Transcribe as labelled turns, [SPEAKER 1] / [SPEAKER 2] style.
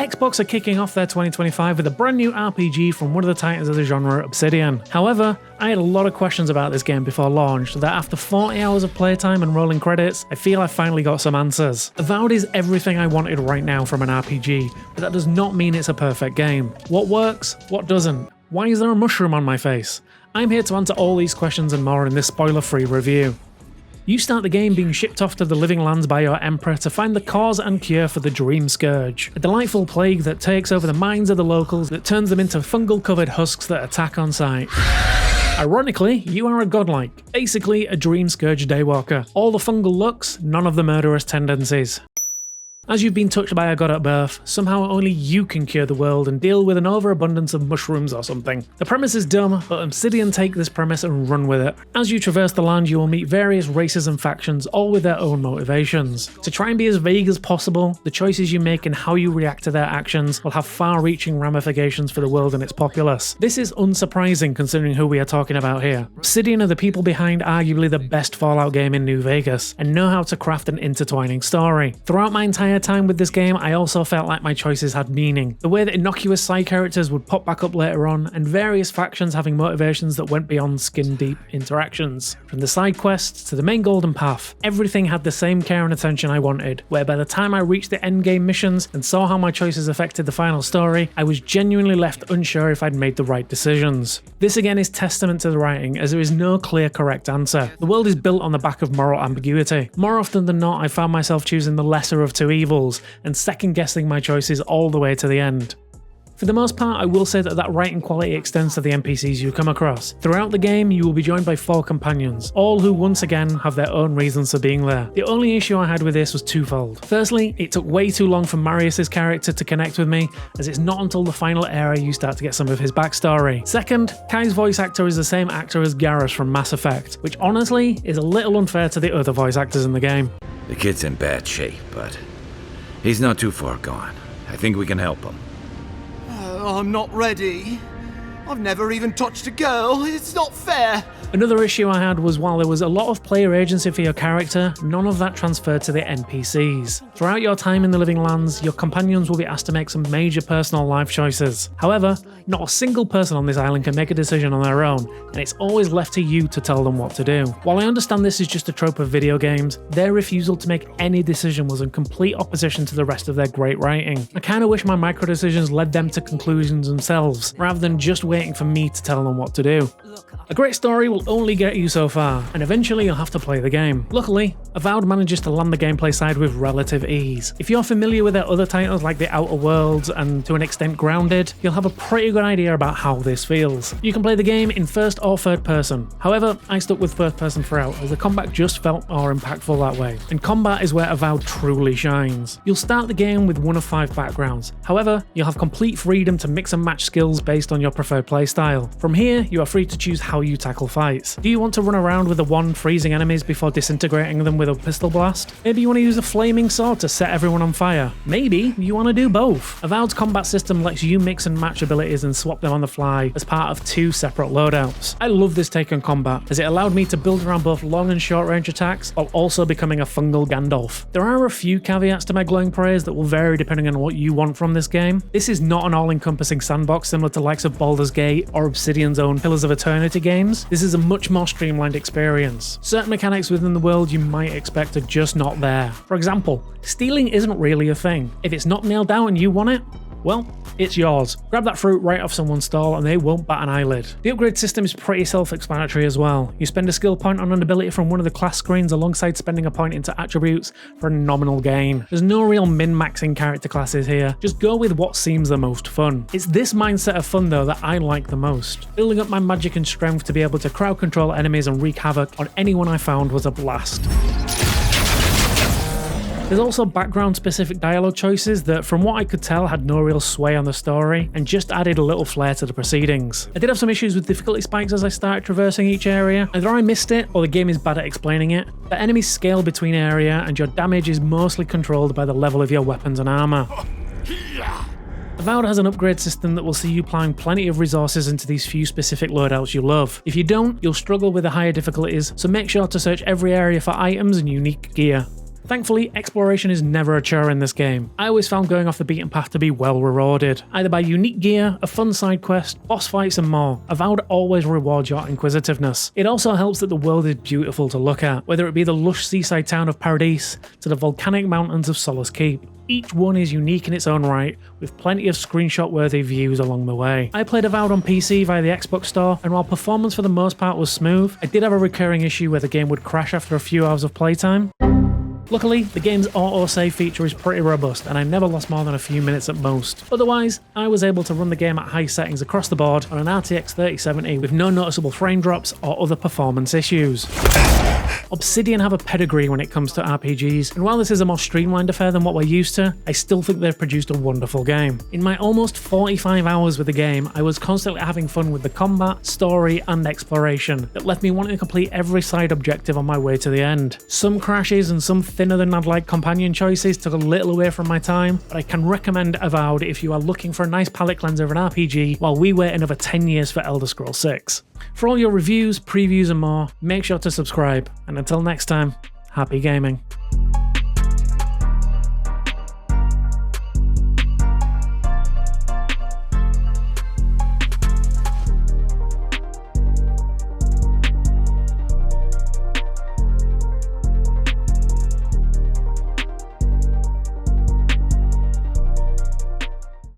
[SPEAKER 1] Xbox are kicking off their 2025 with a brand new RPG from one of the titans of the genre, Obsidian. However, I had a lot of questions about this game before launch that after 40 hours of playtime and rolling credits, I feel I finally got some answers. Avowed is everything I wanted right now from an RPG, but that does not mean it's a perfect game. What works? What doesn't? Why is there a mushroom on my face? I'm here to answer all these questions and more in this spoiler-free review. You start the game being shipped off to the living lands by your emperor to find the cause and cure for the Dream Scourge, a delightful plague that takes over the minds of the locals that turns them into fungal-covered husks that attack on sight. Ironically, you are a godlike, basically a Dream Scourge daywalker. All the fungal looks, none of the murderous tendencies. As you've been touched by a god at birth, somehow only you can cure the world and deal with an overabundance of mushrooms or something. The premise is dumb, but Obsidian take this premise and run with it. As you traverse the land, you will meet various races and factions, all with their own motivations. To try and be as vague as possible, the choices you make and how you react to their actions will have far-reaching ramifications for the world and its populace. This is unsurprising considering who we are talking about here. Obsidian are the people behind arguably the best Fallout game in New Vegas, and know how to craft an intertwining story. Throughout my entire time with this game, I also felt like my choices had meaning. The way that innocuous side characters would pop back up later on, and various factions having motivations that went beyond skin-deep interactions. From the side quests to the main golden path, everything had the same care and attention I wanted, where by the time I reached the endgame missions and saw how my choices affected the final story, I was genuinely left unsure if I'd made the right decisions. This again is testament to the writing, as there is no clear correct answer. The world is built on the back of moral ambiguity. More often than not, I found myself choosing the lesser of two evils, and second guessing my choices all the way to the end. For the most part, I will say that writing quality extends to the NPCs you come across. Throughout the game, you will be joined by 4 companions, all who once again have their own reasons for being there. The only issue I had with this was twofold. Firstly, it took way too long for Marius' character to connect with me, as it's not until the final area you start to get some of his backstory. Second, Kai's voice actor is the same actor as Garrus from Mass Effect, which honestly is a little unfair to the other voice actors in the game.
[SPEAKER 2] The kid's in bad shape, but he's not too far gone. I think we can help him.
[SPEAKER 3] I'm not ready. I've never even touched a girl. It's not fair.
[SPEAKER 1] Another issue I had was while there was a lot of player agency for your character, none of that transferred to the NPCs. Throughout your time in the Living Lands, your companions will be asked to make some major personal life choices. However, not a single person on this island can make a decision on their own, and it's always left to you to tell them what to do. While I understand this is just a trope of video games, their refusal to make any decision was in complete opposition to the rest of their great writing. I kinda wish my micro decisions led them to conclusions themselves, rather than just waiting for me to tell them what to do. A great story will only get you so far, and eventually you'll have to play the game. Luckily, Avowed manages to land the gameplay side with relative ease. If you're familiar with their other titles like The Outer Worlds and to an extent Grounded, you'll have a pretty good idea about how this feels. You can play the game in first or third person. However, I stuck with first person throughout, as the combat just felt more impactful that way. And combat is where Avowed truly shines. You'll start the game with one of 5 backgrounds. However, you'll have complete freedom to mix and match skills based on your preferred playstyle. From here, you are free to choose how you tackle fights. Do you want to run around with a wand freezing enemies before disintegrating them with a pistol blast? Maybe you want to use a flaming sword to set everyone on fire. Maybe you want to do both. Avowed's combat system lets you mix and match abilities and swap them on the fly as part of 2 separate loadouts. I love this take on combat, as it allowed me to build around both long and short range attacks while also becoming a fungal Gandalf. There are a few caveats to my glowing praise that will vary depending on what you want from this game. This is not an all-encompassing sandbox similar to likes of Baldur's Gate or Obsidian's own Pillars of Eternity games. This is a much more streamlined experience. Certain mechanics within the world you might expect are just not there. For example, stealing isn't really a thing. If it's not nailed down and you want it, well, it's yours. Grab that fruit right off someone's stall and they won't bat an eyelid. The upgrade system is pretty self-explanatory as well. You spend a skill point on an ability from one of the class screens alongside spending a point into attributes for a nominal gain. There's no real min-maxing character classes here, just go with what seems the most fun. It's this mindset of fun though that I like the most. Building up my magic and strength to be able to crowd control enemies and wreak havoc on anyone I found was a blast. There's also background specific dialogue choices that from what I could tell had no real sway on the story and just added a little flair to the proceedings. I did have some issues with difficulty spikes as I started traversing each area. Either I missed it or the game is bad at explaining it. The enemies scale between area and your damage is mostly controlled by the level of your weapons and armor. Avowed has an upgrade system that will see you plowing plenty of resources into these few specific loadouts you love. If you don't, you'll struggle with the higher difficulties, so make sure to search every area for items and unique gear. Thankfully, exploration is never a chore in this game. I always found going off the beaten path to be well rewarded, either by unique gear, a fun side quest, boss fights and more. Avowed always rewards your inquisitiveness. It also helps that the world is beautiful to look at, whether it be the lush seaside town of Paradise to the volcanic mountains of Solace Keep. Each one is unique in its own right, with plenty of screenshot-worthy views along the way. I played Avowed on PC via the Xbox Store, and while performance for the most part was smooth, I did have a recurring issue where the game would crash after a few hours of playtime. Luckily, the game's auto-save feature is pretty robust, and I never lost more than a few minutes at most. Otherwise, I was able to run the game at high settings across the board on an RTX 3070 with no noticeable frame drops or other performance issues. Obsidian have a pedigree when it comes to RPGs, and while this is a more streamlined affair than what we're used to, I still think they've produced a wonderful game. In my almost 45 hours with the game, I was constantly having fun with the combat, story, and exploration that left me wanting to complete every side objective on my way to the end. Some crashes and some thinner than I'd like companion choices took a little away from my time, but I can recommend Avowed if you are looking for a nice palate cleanser of an RPG while we wait another 10 years for Elder Scrolls 6. For all your reviews, previews and more, make sure to subscribe, and until next time, happy gaming.